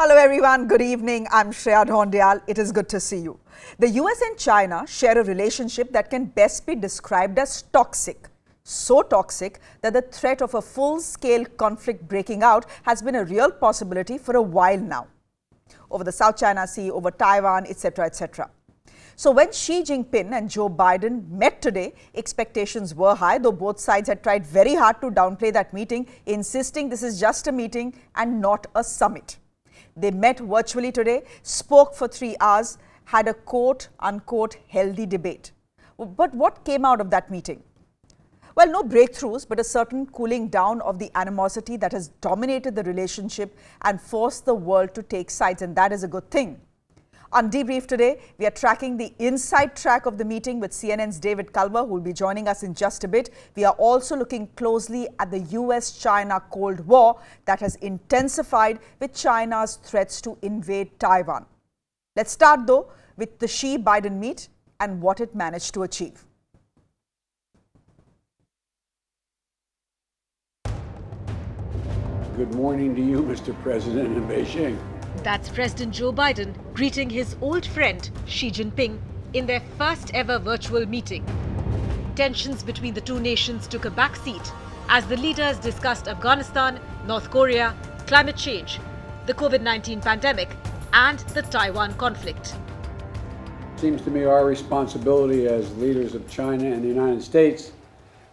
Hello everyone, good evening. I'm Shreya Dhondial. It is good to see you. The US and China share a relationship that can best be described as toxic. So toxic that the threat of a full-scale conflict breaking out has been a real possibility for a while now. Over the South China Sea, over Taiwan, etc., etc. So when Xi Jinping and Joe Biden met today, expectations were high, though both sides had tried very hard to downplay that meeting, insisting this is just a meeting and not a summit. They met virtually today, spoke for 3 hours, had a quote-unquote healthy debate. But what came out of that meeting? Well, no breakthroughs, but a certain cooling down of the animosity that has dominated the relationship and forced the world to take sides, and that is a good thing. On Debrief today, we are tracking the inside track of the meeting with CNN's David Culver, who will be joining us in just a bit. We are also looking closely at the US-China Cold War that has intensified with China's threats to invade Taiwan. Let's start, though, with the Xi-Biden meet and what it managed to achieve. Good morning to you, Mr. President, in Beijing. That's President Joe Biden greeting his old friend Xi Jinping in their first ever virtual meeting. Tensions between the two nations took a back seat as the leaders discussed Afghanistan, North Korea, climate change, the COVID-19 pandemic, and the Taiwan conflict. It seems to me our responsibility as leaders of China and the United States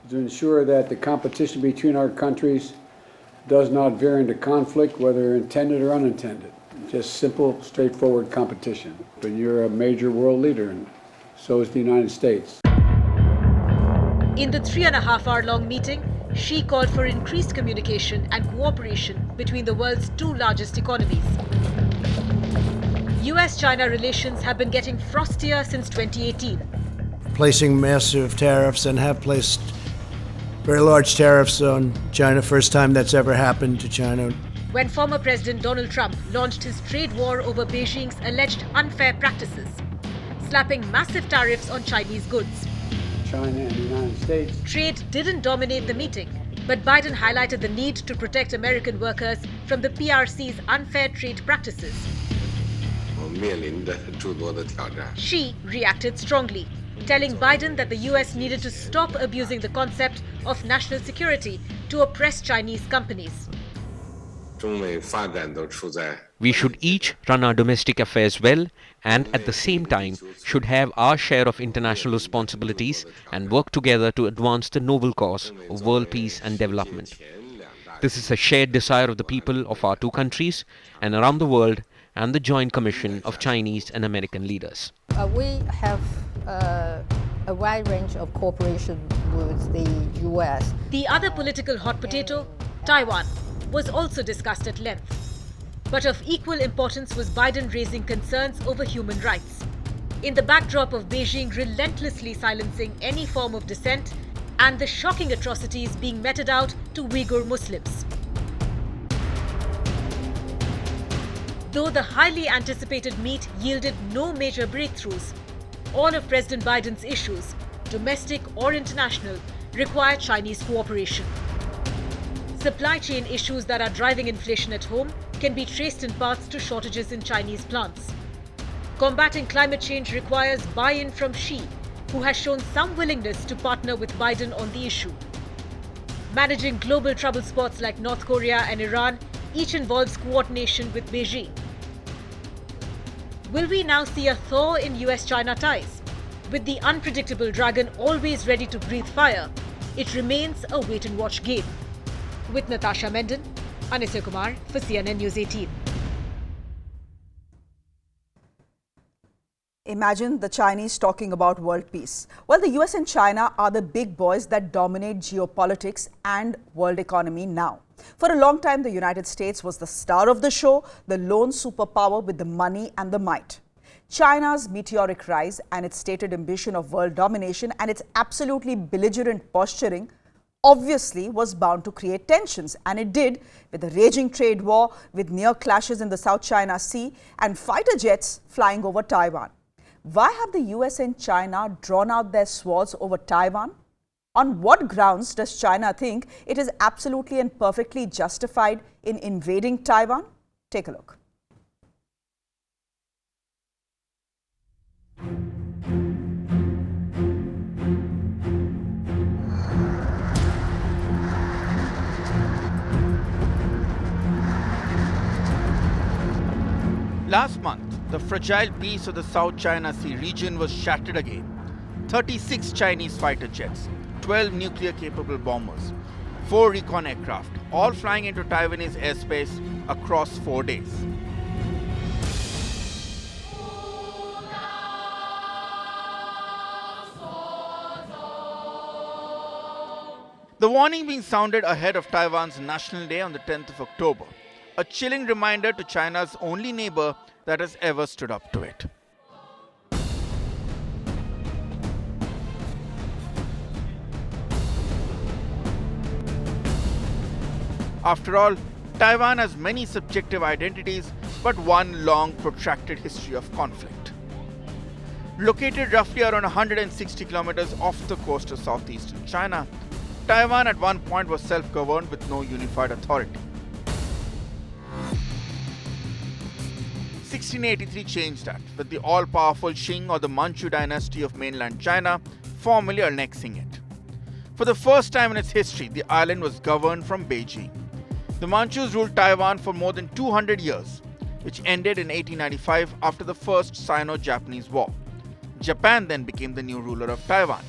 is to ensure that the competition between our countries does not veer into conflict, whether intended or unintended. Just simple, straightforward competition. But you're a major world leader, and so is the United States. In the 3.5-hour-long meeting, Xi called for increased communication and cooperation between the world's two largest economies. US-China relations have been getting frostier since 2018. Placing massive tariffs and have placed very large tariffs on China. First time that's ever happened to China. When former President Donald Trump launched his trade war over Beijing's alleged unfair practices, slapping massive tariffs on Chinese goods. China and the United States. Trade didn't dominate the meeting, but Biden highlighted the need to protect American workers from the PRC's unfair trade practices. Xi reacted strongly, telling Biden that the US needed to stop abusing the concept of national security to oppress Chinese companies. We should each run our domestic affairs well and at the same time should have our share of international responsibilities and work together to advance the noble cause of world peace and development. This is a shared desire of the people of our two countries and around the world and the Joint Commission of Chinese and American leaders. We have a wide range of cooperation with the US. The other political hot potato, Taiwan, was also discussed at length. But of equal importance was Biden raising concerns over human rights, in the backdrop of Beijing relentlessly silencing any form of dissent and the shocking atrocities being meted out to Uyghur Muslims. Though the highly anticipated meet yielded no major breakthroughs, all of President Biden's issues, domestic or international, require Chinese cooperation. Supply chain issues that are driving inflation at home can be traced in parts to shortages in Chinese plants. Combating climate change requires buy-in from Xi, who has shown some willingness to partner with Biden on the issue. Managing global trouble spots like North Korea and Iran each involves coordination with Beijing. Will we now see a thaw in US-China ties? With the unpredictable dragon always ready to breathe fire, it remains a wait-and-watch game. With Natasha Menden, Anisya Kumar for CNN News 18. Imagine the Chinese talking about world peace. Well, the US and China are the big boys that dominate geopolitics and world economy now. For a long time, the United States was the star of the show, the lone superpower with the money and the might. China's meteoric rise and its stated ambition of world domination and its absolutely belligerent posturing obviously was bound to create tensions, and it did, with a raging trade war, with near clashes in the South China Sea and fighter jets flying over Taiwan. Why have the US and China drawn out their swords over Taiwan? On what grounds does China think it is absolutely and perfectly justified in invading Taiwan? Take a look. Last month, the fragile peace of the South China Sea region was shattered again. 36 Chinese fighter jets, 12 nuclear-capable bombers, 4 recon aircraft, all flying into Taiwanese airspace across 4 days. The warning being sounded ahead of Taiwan's National Day on the 10th of October, a chilling reminder to China's only neighbor that has ever stood up to it. After all, Taiwan has many subjective identities, but one long, protracted history of conflict. Located roughly around 160 kilometers off the coast of southeastern China, Taiwan at one point was self-governed with no unified authority. 1683 changed that, with the all-powerful Qing or the Manchu dynasty of mainland China formally annexing it. For the first time in its history, the island was governed from Beijing. The Manchus ruled Taiwan for more than 200 years, which ended in 1895 after the First Sino-Japanese War. Japan then became the new ruler of Taiwan.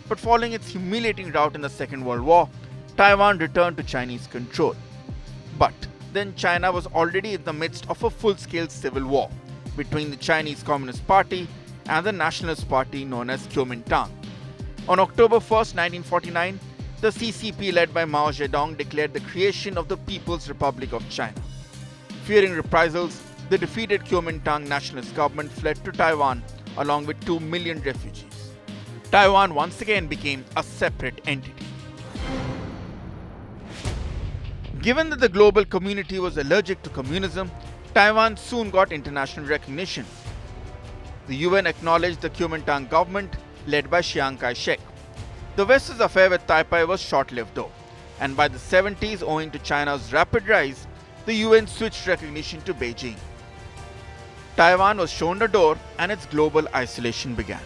But following its humiliating rout in the Second World War, Taiwan returned to Chinese control. But then China was already in the midst of a full-scale civil war between the Chinese Communist Party and the Nationalist Party known as Kuomintang. On October 1st, 1949, the CCP led by Mao Zedong declared the creation of the People's Republic of China. Fearing reprisals, the defeated Kuomintang nationalist government fled to Taiwan along with 2 million refugees. Taiwan once again became a separate entity. Given that the global community was allergic to communism, Taiwan soon got international recognition. The UN acknowledged the Kuomintang government led by Chiang Kai-shek. The West's affair with Taipei was short-lived though, and by the 70s, owing to China's rapid rise, the UN switched recognition to Beijing. Taiwan was shown the door and its global isolation began.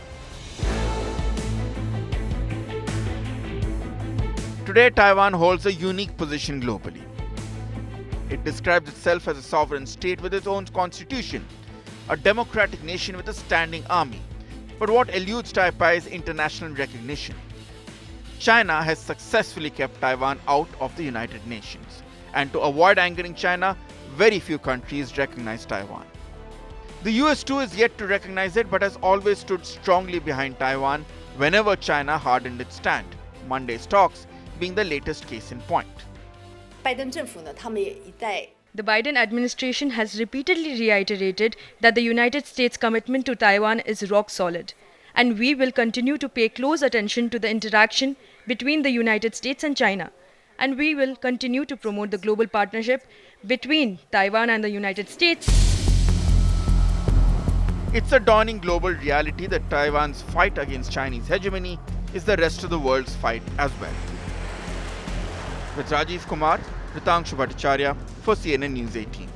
Today, Taiwan holds a unique position globally. It describes itself as a sovereign state with its own constitution, a democratic nation with a standing army. But what eludes Taipei is international recognition. China has successfully kept Taiwan out of the United Nations, and to avoid angering China, very few countries recognize Taiwan. The US too is yet to recognize it, but has always stood strongly behind Taiwan whenever China hardened its stand. Monday's talks being the latest case in point. The Biden administration has repeatedly reiterated that the United States' commitment to Taiwan is rock solid, and we will continue to pay close attention to the interaction between the United States and China, and we will continue to promote the global partnership between Taiwan and the United States. It's a dawning global reality that Taiwan's fight against Chinese hegemony is the rest of the world's fight as well. With Rajiv Kumar, Ritangshu Bhattacharya for CNN News 18.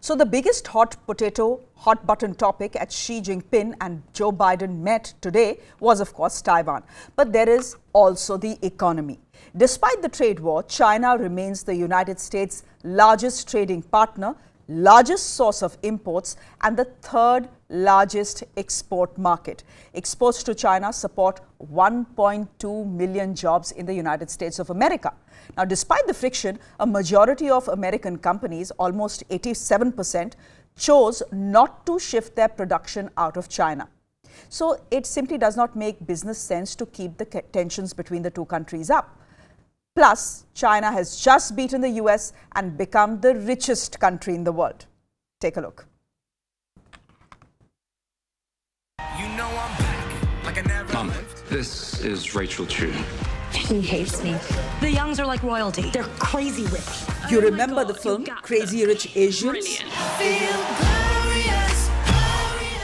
So the biggest hot button topic at Xi Jinping and Joe Biden met today was, of course, Taiwan. But there is also the economy. Despite the trade war, China remains the United States' largest trading partner, largest source of imports, and the third largest export market. Exports to China support 1.2 million jobs in the United States of America. Now, despite the friction, a majority of American companies, almost 87%, chose not to shift their production out of China. So it simply does not make business sense to keep the tensions between the two countries up. Plus, China has just beaten the US and become the richest country in the world. Take a look. You know I'm back, like I never Mom, this is Rachel Chu. She hates me. The Youngs are like royalty. They're crazy rich. You remember the film Crazy Rich Asians?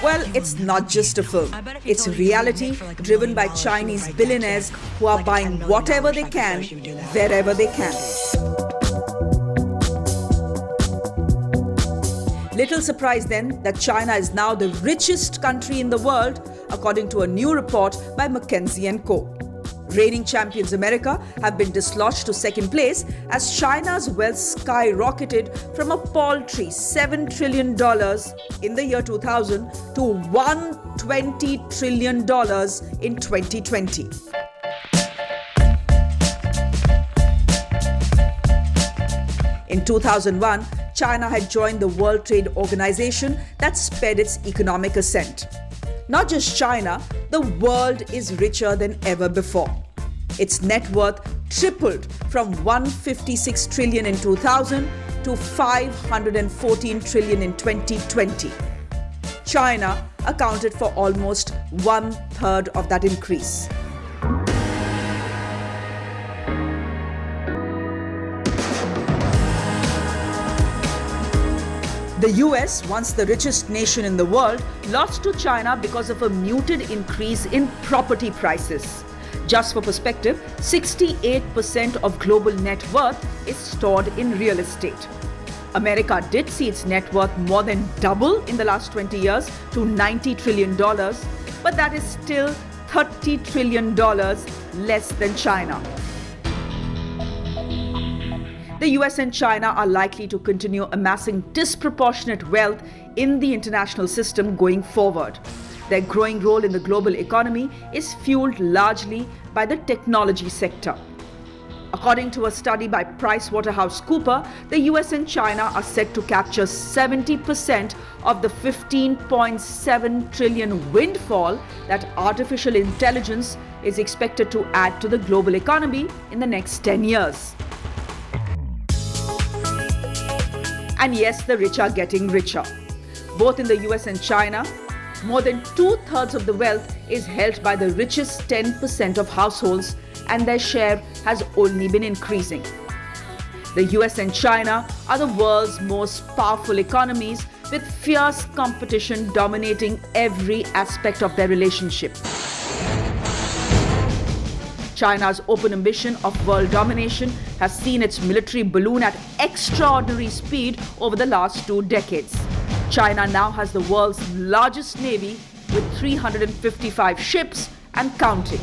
Well, it's not just a film. It's reality driven by Chinese billionaires who are buying whatever they can, wherever they can. Little surprise then that China is now the richest country in the world, according to a new report by McKinsey & Co. Reigning champions America have been dislodged to second place as China's wealth skyrocketed from a paltry $7 trillion in the year 2000 to $120 trillion in 2020. In 2001, China had joined the World Trade Organization that sped its economic ascent. Not just China, the world is richer than ever before. Its net worth tripled from $156 trillion in 2000 to $514 trillion in 2020. China accounted for almost 1/3 of that increase. The US, once the richest nation in the world, lost to China because of a muted increase in property prices. Just for perspective, 68% of global net worth is stored in real estate. America did see its net worth more than double in the last 20 years to $90 trillion, but that is still $30 trillion less than China. The US and China are likely to continue amassing disproportionate wealth in the international system going forward. Their growing role in the global economy is fueled largely by the technology sector. According to a study by PricewaterhouseCoopers, the US and China are set to capture 70% of the $15.7 trillion windfall that artificial intelligence is expected to add to the global economy in the next 10 years. And yes, the rich are getting richer. Both in the US and China, more than 2/3 of the wealth is held by the richest 10% of households, and their share has only been increasing. The US and China are the world's most powerful economies, with fierce competition dominating every aspect of their relationship. China's open ambition of world domination has seen its military balloon at extraordinary speed over the last 2 decades. China now has the world's largest navy with 355 ships and counting.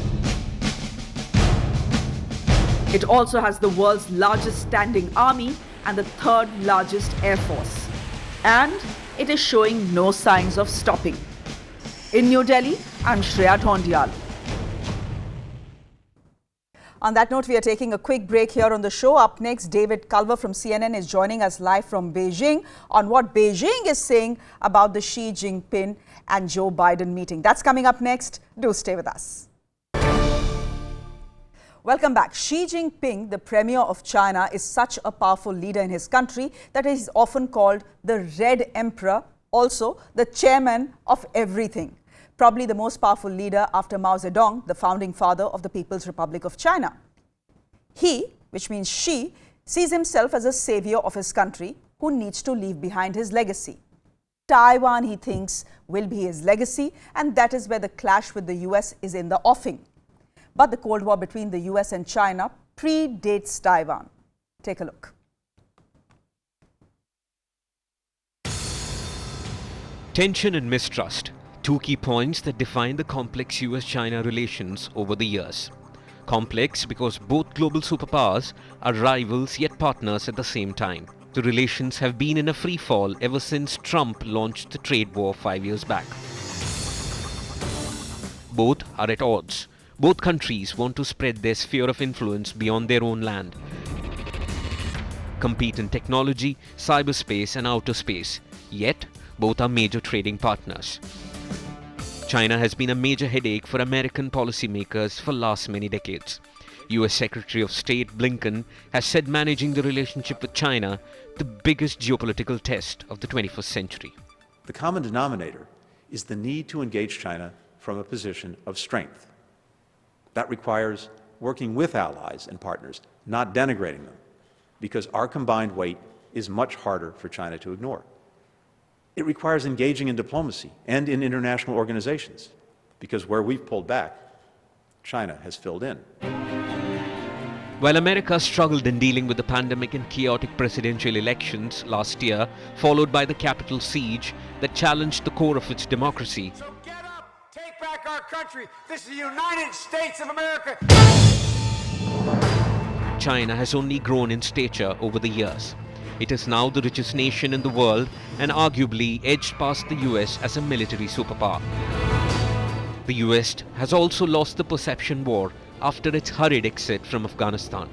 It also has the world's largest standing army and the 3rd largest air force. And it is showing no signs of stopping. In New Delhi, I'm Shreya Dhondial. On that note, we are taking a quick break here on the show. Up next, David Culver from CNN is joining us live from Beijing on what Beijing is saying about the Xi Jinping and Joe Biden meeting. That's coming up next. Do stay with us. Welcome back. Xi Jinping, the Premier of China, is such a powerful leader in his country that he is often called the Red Emperor, also the chairman of everything. Probably the most powerful leader after Mao Zedong, the founding father of the People's Republic of China. He, which means Xi, sees himself as a savior of his country who needs to leave behind his legacy. Taiwan, he thinks, will be his legacy, and that is where the clash with the US is in the offing. But the Cold War between the US and China predates Taiwan. Take a look. Tension and mistrust. 2 key points that define the complex US-China relations over the years. Complex because both global superpowers are rivals yet partners at the same time. The relations have been in a free fall ever since Trump launched the trade war 5 years back. Both are at odds. Both countries want to spread their sphere of influence beyond their own land, compete in technology, cyberspace and outer space. Yet, both are major trading partners. China has been a major headache for American policymakers for last many decades. US Secretary of State Blinken has said managing the relationship with China the biggest geopolitical test of the 21st century. The common denominator is the need to engage China from a position of strength. That requires working with allies and partners, not denigrating them, because our combined weight is much harder for China to ignore. It requires engaging in diplomacy and in international organizations, because where we've pulled back, China has filled in. While America struggled in dealing with the pandemic and chaotic presidential elections last year, followed by the Capitol siege that challenged the core of its democracy, back our country. This is the United States of America. China has only grown in stature over the years. It is now the richest nation in the world and arguably edged past the US as a military superpower. The US has also lost the perception war after its hurried exit from Afghanistan.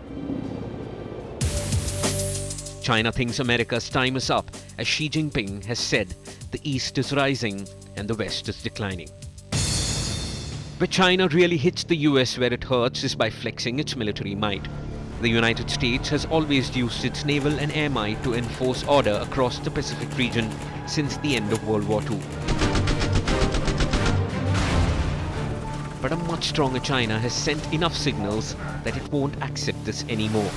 China thinks America's time is up, as Xi Jinping has said the East is rising and the West is declining. Where China really hits the US where it hurts is by flexing its military might. The United States has always used its naval and air might to enforce order across the Pacific region since the end of World War II. But a much stronger China has sent enough signals that it won't accept this anymore.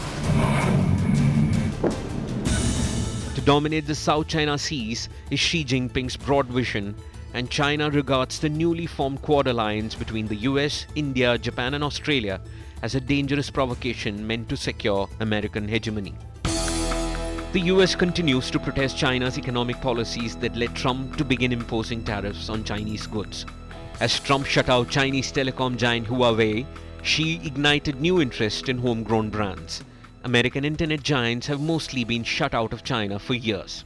To dominate the South China Seas is Xi Jinping's broad vision, and China regards the newly formed Quad alliance between the US, India, Japan and Australia as a dangerous provocation meant to secure American hegemony. The US continues to protest China's economic policies that led Trump to begin imposing tariffs on Chinese goods. As Trump shut out Chinese telecom giant Huawei, Xi ignited new interest in homegrown brands. American internet giants have mostly been shut out of China for years.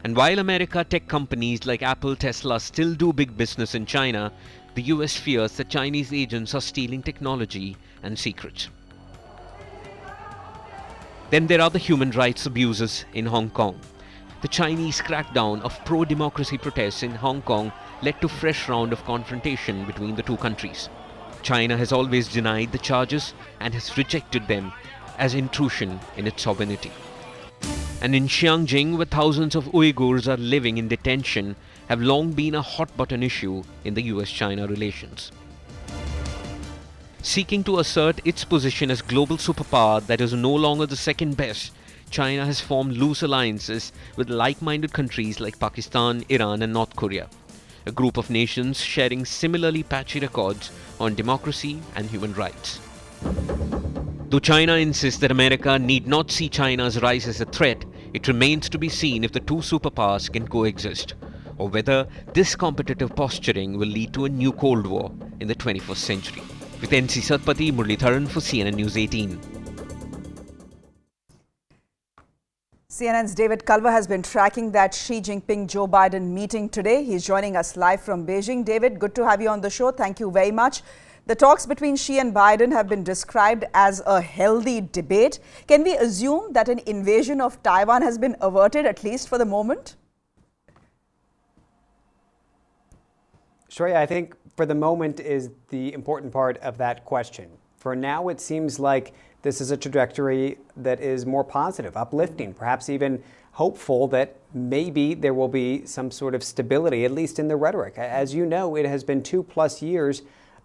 And while American tech companies like Apple, Tesla still do big business in China, the US fears that Chinese agents are stealing technology and secrets. Then there are the human rights abuses in Hong Kong. The Chinese crackdown of pro-democracy protests in Hong Kong led to a fresh round of confrontation between the two countries. China has always denied the charges and has rejected them as intrusion in its sovereignty. And in Xinjiang, where thousands of Uyghurs are living in detention, have long been a hot-button issue in the US-China relations. Seeking to assert its position as global superpower that is no longer the second best, China has formed loose alliances with like-minded countries like Pakistan, Iran and North Korea, a group of nations sharing similarly patchy records on democracy and human rights. Though China insists that America need not see China's rise as a threat, it remains to be seen if the two superpowers can coexist, or whether this competitive posturing will lead to a new Cold War in the 21st century. With NC Satpathy, Muralitharan for CNN News 18. CNN's David Culver has been tracking that Xi Jinping-Joe Biden meeting today. He's joining us live from Beijing. David, good to have you on the show. Thank you very much. The talks between Xi and Biden have been described as a healthy debate. Can we assume that an invasion of Taiwan has been averted, at least for the moment? Shreya, I think for the moment is the important part of that question. For now, it seems like this is a trajectory that is more positive, uplifting, perhaps even hopeful that maybe there will be some sort of stability, at least in the rhetoric. As you know, it has been 2+ years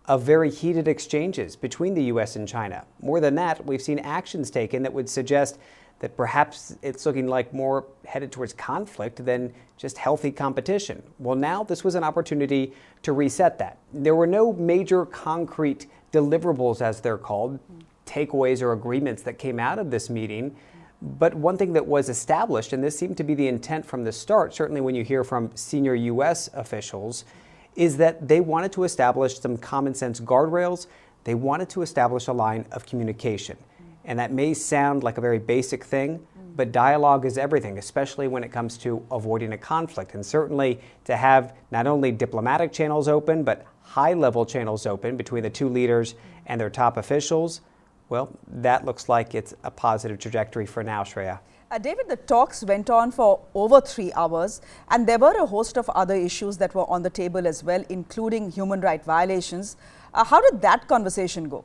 of very heated exchanges between the U.S. and China. More than that, we've seen actions taken that would suggest that perhaps it's looking like more headed towards conflict than just healthy competition. Well, now this was an opportunity to reset that. There were no major concrete deliverables, as they're called, takeaways or agreements that came out of this meeting. But one thing that was established, and this seemed to be the intent from the start, certainly when you hear from senior U.S. officials, is that they wanted to establish some common sense guardrails. They wanted to establish a line of communication. And that may sound like a very basic thing, but dialogue is everything, especially when it comes to avoiding a conflict. And certainly to have not only diplomatic channels open, but high-level channels open between the two leaders and their top officials, well, that looks like it's a positive trajectory for now, Shreya. David, the talks went on for over 3 hours, and there were a host of other issues that were on the table as well, including human rights violations. How did that conversation go?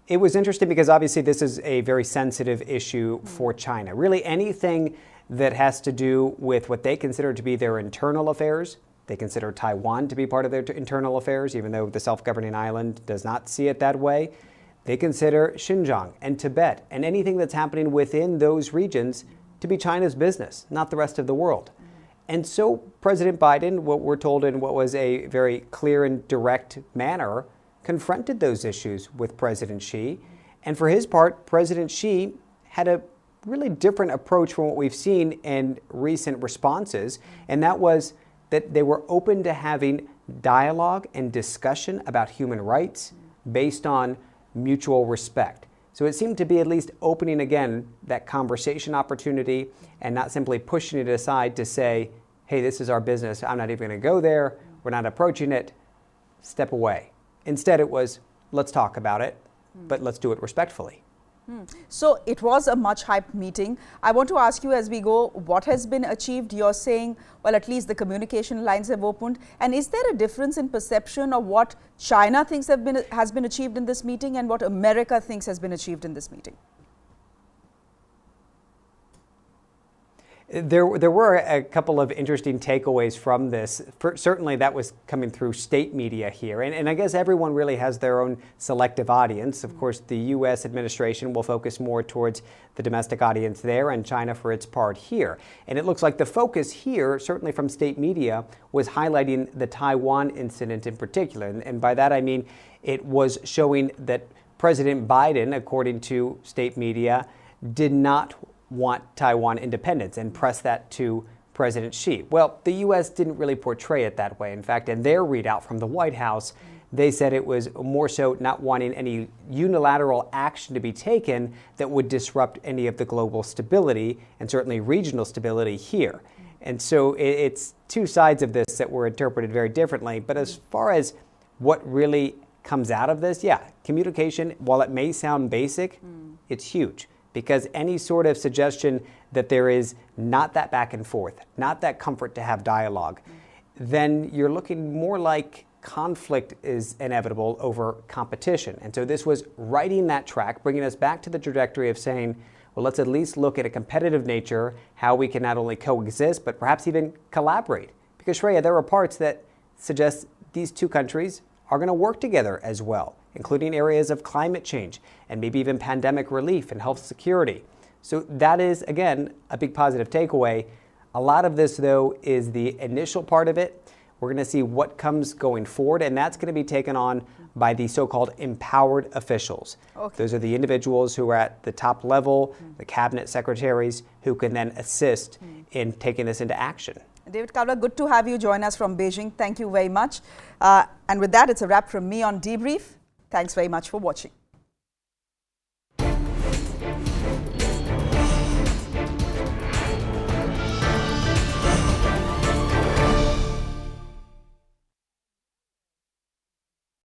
It was interesting because obviously this is a very sensitive issue for China. Really anything that has to do with what they consider to be their internal affairs. They consider Taiwan to be part of their internal affairs, even though the self-governing island does not see it that way. They consider Xinjiang and Tibet and anything that's happening within those regions to be China's business, not the rest of the world. And so President Biden, what we're told in what was a very clear and direct manner, confronted those issues with President Xi. And for his part, President Xi had a really different approach from what we've seen in recent responses, and that was that they were open to having dialogue and discussion about human rights based on mutual respect. So it seemed to be at least opening again that conversation opportunity and not simply pushing it aside to say, hey, this is our business, I'm not even going to go there, we're not approaching it, step away. Instead it was, let's talk about it, but let's do it respectfully. So it was a much hyped meeting. I want to ask you as we go, what has been achieved? You're saying, well, at least the communication lines have opened. And is there a difference in perception of what China thinks has been achieved in this meeting and what America thinks has been achieved in this meeting? There were a couple of interesting takeaways from this. Certainly that was coming through state media here. And I guess everyone really has their own selective audience. Of course, the U.S. administration will focus more towards the domestic audience there and China for its part here. And it looks like the focus here, certainly from state media, was highlighting the Taiwan incident in particular. And by that I mean it was showing that President Biden, according to state media, did not want Taiwan independence and press that to President Xi. Well, the U.S. didn't really portray it that way. In fact, in their readout from the White House, they said it was more so not wanting any unilateral action to be taken that would disrupt any of the global stability and certainly regional stability here. And so it's two sides of this that were interpreted very differently. But as far as what really comes out of this, yeah, communication, while it may sound basic, it's huge. Because any sort of suggestion that there is not that back and forth, not that comfort to have dialogue, then you're looking more like conflict is inevitable over competition. And so this was writing that track, bringing us back to the trajectory of saying, well, let's at least look at a competitive nature, how we can not only coexist, but perhaps even collaborate. Because Shreya, there are parts that suggest these two countries are going to work together as well, including areas of climate change and maybe even pandemic relief and health security. So that is, again, a big positive takeaway. A lot of this, though, is the initial part of it. We're going to see what comes going forward, and that's going to be taken on by the so-called empowered officials. Okay. Those are the individuals who are at the top level, the cabinet secretaries, who can then assist in taking this into action. David Kalra, good to have you join us from Beijing. Thank you very much. And with that, it's a wrap from me on Debrief. Thanks very much for watching.